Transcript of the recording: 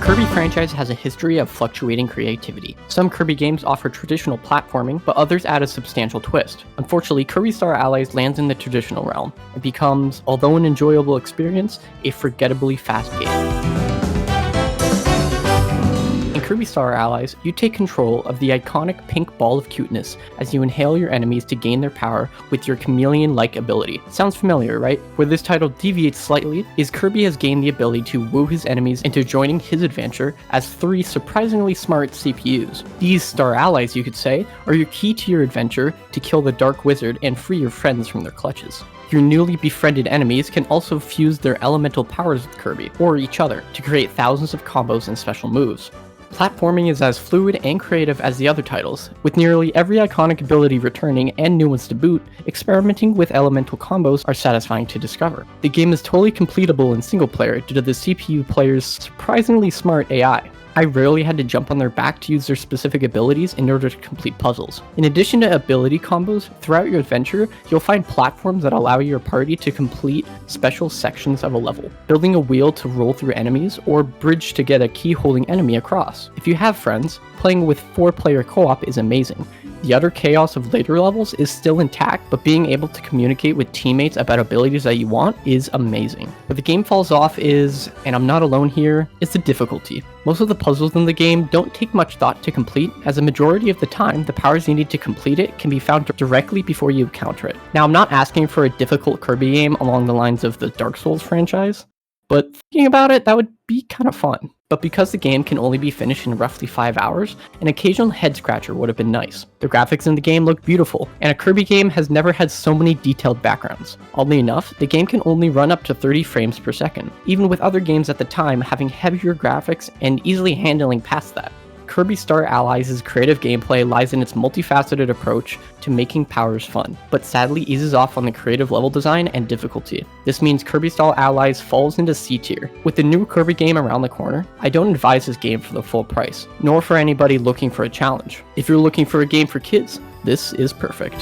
Kirby franchise has a history of fluctuating creativity. Some Kirby games offer traditional platforming, but others add a substantial twist. Unfortunately, Kirby Star Allies lands in the traditional realm and becomes, although an enjoyable experience, a forgettably fast game. In Kirby Star Allies, you take control of the iconic pink ball of cuteness as you inhale your enemies to gain their power with your chameleon-like ability. Sounds familiar, right? Where this title deviates slightly is Kirby has gained the ability to woo his enemies into joining his adventure as 3 surprisingly smart CPUs. These Star Allies, you could say, are your key to your adventure to kill the Dark Wizard and free your friends from their clutches. Your newly befriended enemies can also fuse their elemental powers with Kirby, or each other, to create thousands of combos and special moves. Platforming is as fluid and creative as the other titles, with nearly every iconic ability returning and new ones to boot. Experimenting with elemental combos are satisfying to discover. The game is totally completable in single player due to the CPU player's surprisingly smart AI. I rarely had to jump on their back to use their specific abilities in order to complete puzzles. In addition to ability combos, throughout your adventure, you'll find platforms that allow your party to complete special sections of a level, building a wheel to roll through enemies, or bridge to get a key-holding enemy across. If you have friends, playing with 4-player co-op is amazing. The utter chaos of later levels is still intact, but being able to communicate with teammates about abilities that you want is amazing. Where the game falls off is, and I'm not alone here, is the difficulty. Most of the puzzles in the game don't take much thought to complete, as a majority of the time, the powers needed to complete it can be found directly before you encounter it. Now, I'm not asking for a difficult Kirby game along the lines of the Dark Souls franchise, but thinking about it, that would be kind of fun. But because the game can only be finished in roughly 5 hours, an occasional head scratcher would have been nice. The graphics in the game look beautiful, and a Kirby game has never had so many detailed backgrounds. Oddly enough, the game can only run up to 30 frames per second, even with other games at the time having heavier graphics and easily handling past that. Kirby Star Allies' creative gameplay lies in its multifaceted approach to making powers fun, but sadly eases off on the creative level design and difficulty. This means Kirby Star Allies falls into C tier. With the new Kirby game around the corner, I don't advise this game for the full price, nor for anybody looking for a challenge. If you're looking for a game for kids, this is perfect.